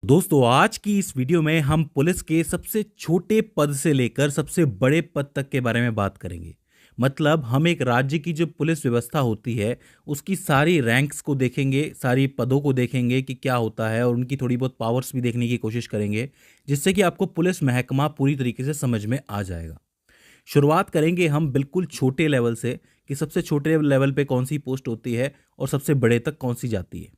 दोस्तों आज की इस वीडियो में हम पुलिस के सबसे छोटे पद से लेकर सबसे बड़े पद तक के बारे में बात करेंगे। मतलब हम एक राज्य की जो पुलिस व्यवस्था होती है उसकी सारी रैंक्स को देखेंगे, सारी पदों को देखेंगे कि क्या होता है और उनकी थोड़ी बहुत पावर्स भी देखने की कोशिश करेंगे, जिससे कि आपको पुलिस महकमा पूरी तरीके से समझ में आ जाएगा। शुरुआत करेंगे हम बिल्कुल छोटे लेवल से कि सबसे छोटे लेवल पे कौन सी पोस्ट होती है और सबसे बड़े तक कौन सी जाती है।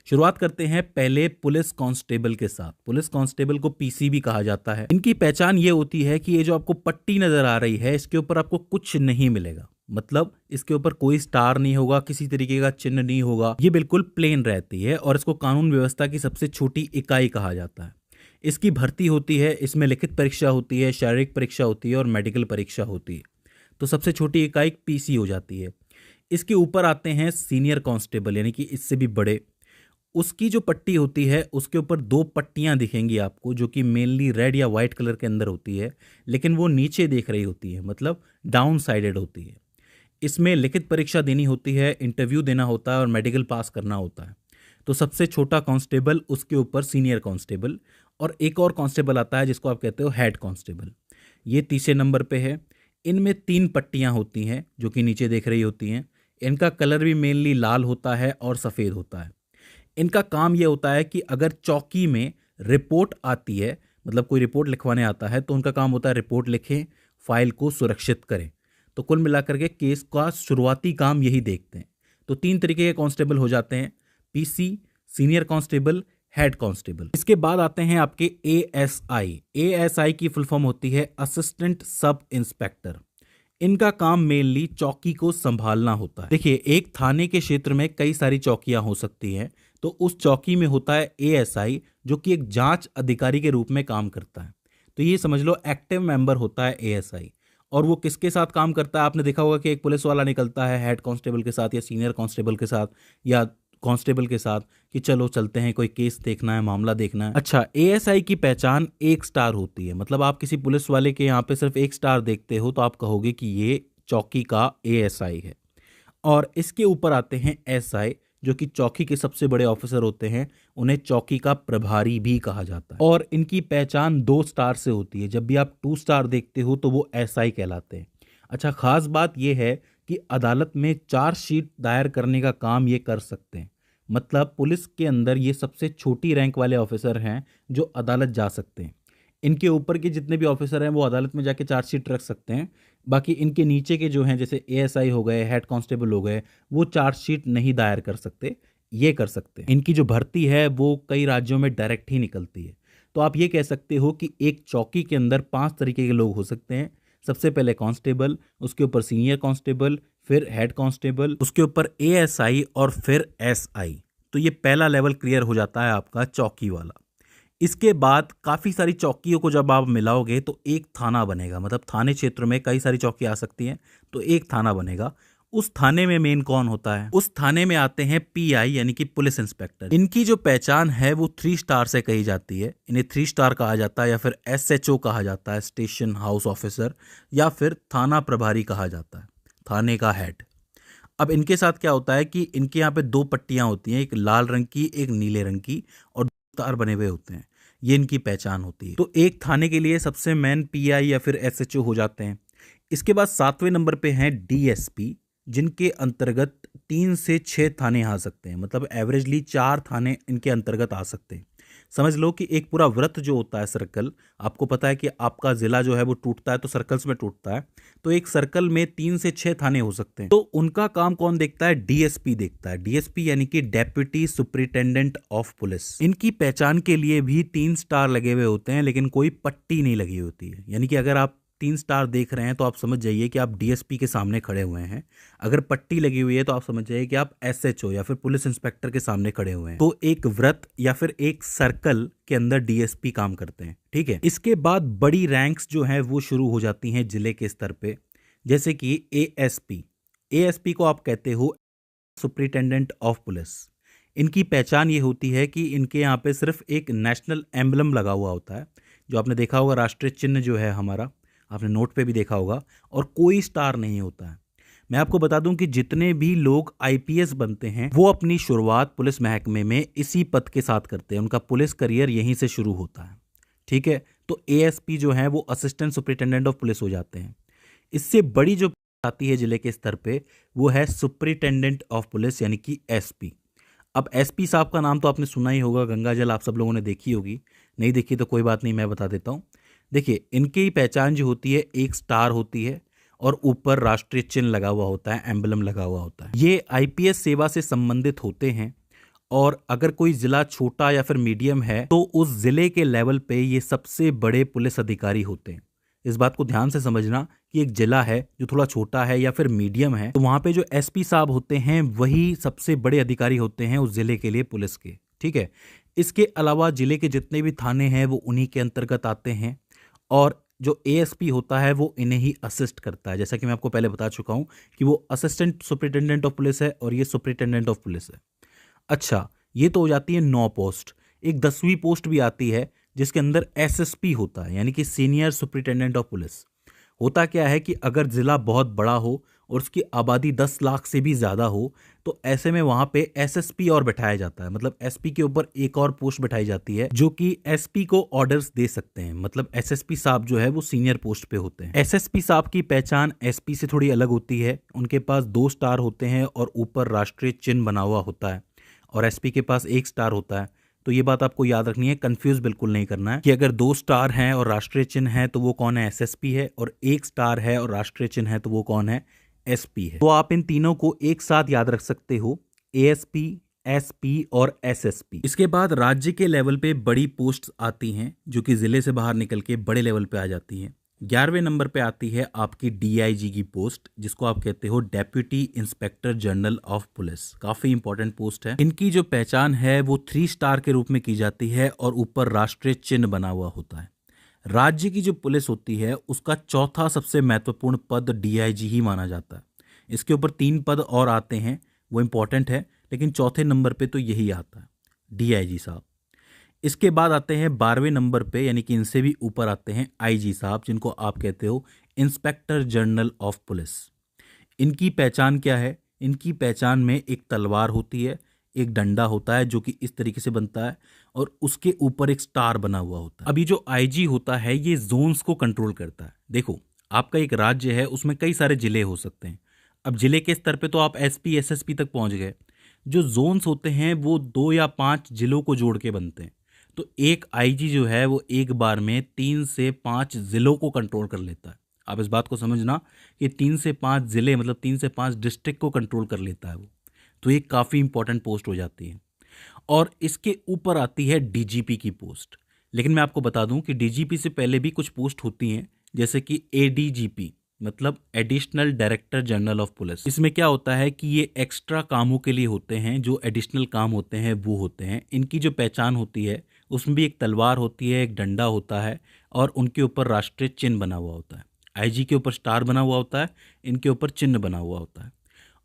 शुरुआत करते हैं पहले पुलिस कांस्टेबल के साथ। पुलिस कांस्टेबल को पीसी भी कहा जाता है। इनकी पहचान ये होती है कि ये जो आपको पट्टी नजर आ रही है इसके ऊपर आपको कुछ नहीं मिलेगा। मतलब इसके ऊपर कोई स्टार नहीं होगा, किसी तरीके का चिन्ह नहीं होगा, ये बिल्कुल प्लेन रहती है और इसको कानून व्यवस्था की सबसे छोटी इकाई कहा जाता है। इसकी भर्ती होती है, इसमें लिखित परीक्षा होती है, शारीरिक परीक्षा होती है और मेडिकल परीक्षा होती है। तो सबसे छोटी इकाई पीसी हो जाती है। इसके ऊपर आते हैं सीनियर कांस्टेबल, यानी कि इससे भी बड़े। उसकी जो पट्टी होती है उसके ऊपर दो पट्टियां दिखेंगी आपको, जो कि मेनली रेड या वाइट कलर के अंदर होती है, लेकिन वो नीचे देख रही होती है, मतलब डाउन साइडेड होती है। इसमें लिखित परीक्षा देनी होती है, इंटरव्यू देना होता है और मेडिकल पास करना होता है। तो सबसे छोटा कांस्टेबल, उसके ऊपर सीनियर कांस्टेबल, और एक और कांस्टेबल आता है जिसको आप कहते हो हेड कांस्टेबल। ये तीसरे नंबर पे है। इनमें तीन पट्टियां होती हैं जो कि नीचे देख रही होती हैं। इनका कलर भी मेनली लाल होता है और सफ़ेद होता है। इनका काम ये होता है कि अगर चौकी में रिपोर्ट आती है, मतलब कोई रिपोर्ट लिखवाने आता है, तो उनका काम होता है रिपोर्ट लिखें, फाइल को सुरक्षित करें। तो कुल मिलाकर के केस का शुरुआती काम यही देखते हैं। तो तीन तरीके के कांस्टेबल हो जाते हैं: PC, senior constable, head constable. इसके बाद आते हैं आपके एएसआई। एएसआई की फुल फॉर्म होती है असिस्टेंट सब इंस्पेक्टर। इनका काम मेनली चौकी को संभालना होता है। देखिए, एक थाने के क्षेत्र में कई सारी चौकियां हो सकती हैं, तो उस चौकी में होता है एएसआई, जो कि एक जांच अधिकारी के रूप में काम करता है। तो ये समझ लो एक्टिव मेंबर होता है एएसआई। और वो किसके साथ काम करता है? आपने देखा होगा कि एक पुलिस वाला निकलता है हेड कांस्टेबल के साथ या सीनियर कांस्टेबल के साथ या कांस्टेबल के साथ कि चलो चलते हैं, कोई केस देखना है, मामला देखना है। अच्छा, एएसआई की पहचान एक स्टार होती है। मतलब आप किसी पुलिस वाले के यहाँ पे सिर्फ एक स्टार देखते हो तो आप कहोगे कि ये चौकी का एएसआई है। और इसके ऊपर आते हैं एसआई, जो कि चौकी के सबसे बड़े ऑफिसर होते हैं। उन्हें चौकी का प्रभारी भी कहा जाता है और इनकी पहचान 2 स्टार से होती है। जब भी आप 2 स्टार देखते हो तो वो एसआई कहलाते हैं। अच्छा, खास बात यह है कि अदालत में चार्जशीट दायर करने का काम ये कर सकते हैं। मतलब पुलिस के अंदर ये सबसे छोटी रैंक वाले ऑफिसर हैं जो अदालत जा सकते हैं। इनके ऊपर के जितने भी ऑफिसर हैं वो अदालत में जाके चार्जशीट रख सकते हैं। बाकी इनके नीचे के जो हैं, जैसे एएसआई हो गए, हेड कांस्टेबल हो गए, वो चार्जशीट नहीं दायर कर सकते, ये कर सकते हैं। इनकी जो भर्ती है वो कई राज्यों में डायरेक्ट ही निकलती है। तो आप ये कह सकते हो कि एक चौकी के अंदर 5 तरीके के लोग हो सकते हैं। सबसे पहले कांस्टेबल, उसके ऊपर सीनियर कांस्टेबल, फिर हेड कांस्टेबल, उसके ऊपर एएसआई और फिर एसआई। तो ये पहला लेवल क्लियर हो जाता है आपका चौकी वाला। इसके बाद काफ़ी सारी चौकियों को जब आप मिलाओगे तो एक थाना बनेगा। मतलब थाने क्षेत्र में कई सारी चौकी आ सकती हैं, तो एक थाना बनेगा। उस थाने में मेन कौन होता है? उस थाने में आते हैं पीआई, यानी कि पुलिस इंस्पेक्टर। इनकी जो पहचान है वो 3 स्टार से कही जाती है। इन्हें 3 स्टार कहा जाता है या फिर एसएचओ कहा जाता है, स्टेशन हाउस ऑफिसर, या फिर थाना प्रभारी कहा जाता है, थाने का हेड। अब इनके साथ क्या होता है कि इनके यहाँ पे 2 पट्टियां होती हैं, एक लाल रंग की, एक नीले रंग की, और 2 स्टार बने हुए होते हैं। ये इनकी पहचान होती है। तो एक थाने के लिए सबसे मेन पीआई या फिर एसएचओ हो जाते हैं। इसके बाद 7वें नंबर पे हैं डीएसपी, जिनके अंतर्गत 3 से 6 थाने आ सकते हैं। मतलब एवरेजली 4 थाने इनके अंतर्गत आ सकते हैं। समझ लो कि एक पूरा वृत्त जो होता है, सर्कल, आपको पता है कि आपका जिला जो है वो टूटता है तो सर्कल्स में टूटता है। तो एक सर्कल में 3 से 6 थाने हो सकते हैं। तो उनका काम कौन देखता है? डीएसपी देखता है। डीएसपी यानी कि डेप्यूटी सुपरिटेंडेंट ऑफ पुलिस। इनकी पहचान के लिए भी 3 स्टार लगे हुए होते हैं, लेकिन कोई पट्टी नहीं लगी होती है। यानी कि अगर आप 3 स्टार देख रहे हैं तो आप समझ जाइए कि आप डीएसपी के सामने खड़े हुए हैं। अगर पट्टी लगी हुई है तो आप समझ जाइए कि आप एसएचओ या फिर पुलिस इंस्पेक्टर के सामने खड़े हुए हैं। तो एक वृत्त या फिर एक सर्कल के अंदर डीएसपी काम करते हैं, ठीक है। इसके बाद बड़ी रैंक्स जो है वो शुरू हो जाती हैं जिले के स्तर पे, जैसे कि एएसपी। एएसपी को आप कहते हो सुपरिटेंडेंट ऑफ पुलिस। इनकी पहचान ये होती है कि इनके यहाँ पे सिर्फ एक नेशनल एम्बलम लगा हुआ होता है, जो आपने देखा होगा, राष्ट्रीय चिन्ह जो है हमारा, आपने नोट पे भी देखा होगा, और कोई स्टार नहीं होता है। मैं आपको बता दूं कि जितने भी लोग आईपीएस बनते हैं वो अपनी शुरुआत पुलिस महकमे में इसी पद के साथ करते हैं। उनका पुलिस करियर यहीं से शुरू होता है। ठीक है, तो एएसपी जो है वो असिस्टेंट सुपरिटेंडेंट ऑफ पुलिस हो जाते हैं। इससे बड़ी जो आती है जिले के स्तर पे वो है सुपरिटेंडेंट ऑफ पुलिस यानी कि एसपी। अब एसपी साहब का नाम तो आपने सुना ही होगा, गंगा जल आप सब लोगों ने देखी होगी, नहीं देखी तो कोई बात नहीं, मैं बता देता हूँ। देखिए, इनकी पहचान जो होती है एक स्टार होती है और ऊपर राष्ट्रीय चिन्ह लगा हुआ होता है, एम्बलम लगा हुआ होता है। ये आईपीएस सेवा से संबंधित होते हैं और अगर कोई जिला छोटा या फिर मीडियम है तो उस जिले के लेवल पे ये सबसे बड़े पुलिस अधिकारी होते हैं। इस बात को ध्यान से समझना कि एक जिला है जो थोड़ा छोटा है या फिर मीडियम है तो वहां पे जो एसपी साहब होते हैं वही सबसे बड़े अधिकारी होते हैं उस जिले के लिए पुलिस के। ठीक है, इसके अलावा जिले के जितने भी थाने हैं वो उन्हीं के अंतर्गत आते हैं और जो एएसपी होता है वो इन्हें ही असिस्ट करता है। जैसा कि मैं आपको पहले बता चुका हूं कि वो असिस्टेंट सुपरिटेंडेंट ऑफ पुलिस है और ये सुपरिटेंडेंट ऑफ पुलिस है। अच्छा, ये तो हो जाती है 9 पोस्ट। एक 10वीं पोस्ट भी आती है जिसके अंदर एसएसपी होता है यानी कि सीनियर सुपरिटेंडेंट ऑफ पुलिस। होता क्या है कि अगर जिला बहुत बड़ा हो और उसकी आबादी 10 लाख से भी ज़्यादा हो तो ऐसे में वहाँ पे एसएसपी और बैठाया जाता है, मतलब एसपी के ऊपर एक और पोस्ट बैठाई जाती है जो कि एसपी को ऑर्डर्स दे सकते हैं। मतलब एसएसपी साहब जो है वो सीनियर पोस्ट पे होते हैं। एसएसपी साहब की पहचान एसपी से थोड़ी अलग होती है। उनके पास 2 स्टार होते हैं और ऊपर राष्ट्रीय चिन्ह बना हुआ होता है और एसपी के पास 1 स्टार होता है। तो ये बात आपको याद रखनी है, कंफ्यूज बिल्कुल नहीं करना है कि अगर 2 स्टार हैं और राष्ट्रीय चिन्ह है तो वो कौन है, एसएसपी है, और 1 स्टार है और राष्ट्रीय चिन्ह है तो वो कौन है, एसपी है। तो आप इन तीनों को एक साथ याद रख सकते हो, एएसपी, एसपी और एसएसपी। इसके बाद राज्य के लेवल पे बड़ी पोस्ट्स आती हैं जो कि जिले से बाहर निकल के बड़े लेवल पे आ जाती हैं। 11वें नंबर पे आती है आपकी डीआईजी की पोस्ट, जिसको आप कहते हो deputy inspector general of police. काफी इंपॉर्टेंट पोस्ट है। इनकी जो पहचान है वो 3 स्टार के रूप में की जाती है और ऊपर राष्ट्रीय चिन्ह बना हुआ होता है। राज्य की जो पुलिस होती है उसका चौथा सबसे महत्वपूर्ण पद डीआईजी ही माना जाता है। इसके ऊपर 3 पद और आते हैं, वो इंपॉर्टेंट है, लेकिन चौथे नंबर पे तो यही आता है, डीआईजी साहब। इसके बाद आते हैं 12वें नंबर पे, यानी कि इनसे भी ऊपर आते हैं आईजी साहब, जिनको आप कहते हो इंस्पेक्टर जनरल ऑफ पुलिस। इनकी पहचान क्या है? इनकी पहचान में एक तलवार होती है, एक डंडा होता है जो कि इस तरीके से बनता है और उसके ऊपर एक स्टार बना हुआ होता है। अभी जो आईजी होता है ये जोन्स को कंट्रोल करता है। देखो, आपका एक राज्य है, उसमें कई सारे जिले हो सकते हैं। अब जिले के स्तर पे तो आप एसपी एसएसपी तक पहुंच गए। जो जोन्स होते हैं वो 2 या 5 जिलों को जोड़ के बनते हैं। तो एक आईजी जो है वो एक बार में 3 से 5 जिलों को कंट्रोल कर लेता है। आप इस बात को समझना कि 3 से 5 जिले मतलब 3 से 5 डिस्ट्रिक्ट को कंट्रोल कर लेता है वो। तो ये काफ़ी इंपॉर्टेंट पोस्ट हो जाती है। और इसके ऊपर आती है डीजीपी की पोस्ट। लेकिन मैं आपको बता दूं कि डीजीपी से पहले भी कुछ पोस्ट होती हैं, जैसे कि एडीजीपी मतलब additional director general of police. इसमें क्या होता है कि ये एक्स्ट्रा कामों के लिए होते हैं, जो एडिशनल काम होते हैं वो होते हैं। इनकी जो पहचान होती है उसमें भी एक तलवार होती है, एक डंडा होता है और उनके ऊपर राष्ट्रीय चिन्ह बना हुआ होता है। आईजी के ऊपर स्टार बना हुआ होता है, इनके ऊपर चिन्ह बना हुआ होता है।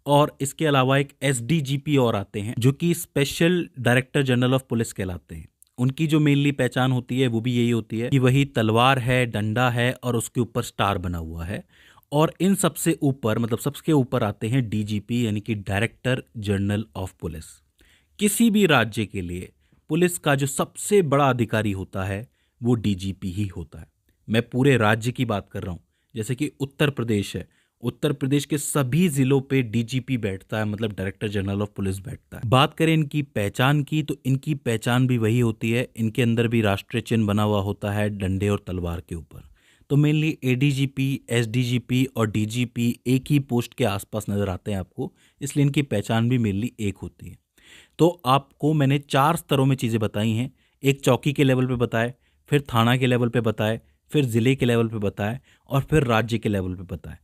और इसके अलावा एक एसडीजीपी और आते हैं जो कि special director general of police कहलाते हैं। उनकी जो मेनली पहचान होती है वो भी यही होती है कि वही तलवार है, डंडा है और उसके ऊपर स्टार बना हुआ है। और इन सबसे ऊपर मतलब सबसे ऊपर आते हैं डीजीपी यानी कि डायरेक्टर जनरल ऑफ पुलिस। किसी भी राज्य के लिए पुलिस का जो सबसे बड़ा अधिकारी होता है वो डीजीपी ही होता है। मैं पूरे राज्य की बात कर रहा हूँ। जैसे कि उत्तर प्रदेश है, उत्तर प्रदेश के सभी जिलों पे डीजीपी बैठता है, मतलब डायरेक्टर जनरल ऑफ पुलिस बैठता है। बात करें इनकी पहचान की तो इनकी पहचान भी वही होती है। इनके अंदर भी राष्ट्रीय चिन्ह बना हुआ होता है डंडे और तलवार के ऊपर। तो मेनली एडीजीपी, एसडीजीपी और डीजीपी एक ही पोस्ट के आसपास नजर आते हैं आपको, इसलिए इनकी पहचान भी मेनली एक होती है। तो आपको मैंने 4 स्तरों में चीज़ें बताई हैं। एक चौकी के लेवल पे बताए, फिर थाना के लेवल पे बताए, फिर ज़िले के लेवल पे बताए और फिर राज्य के लेवल पे बताए।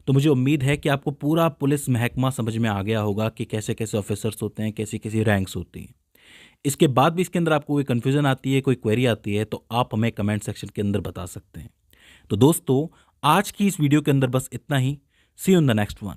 तो मुझे उम्मीद है कि आपको पूरा पुलिस महकमा समझ में आ गया होगा कि कैसे कैसे ऑफिसर्स होते हैं, कैसी कैसी रैंक्स होती हैं। इसके बाद भी इसके अंदर आपको कोई कन्फ्यूज़न आती है, कोई क्वेरी आती है तो आप हमें कमेंट सेक्शन के अंदर बता सकते हैं। तो दोस्तों, आज की इस वीडियो के अंदर बस इतना ही। See you in the next one.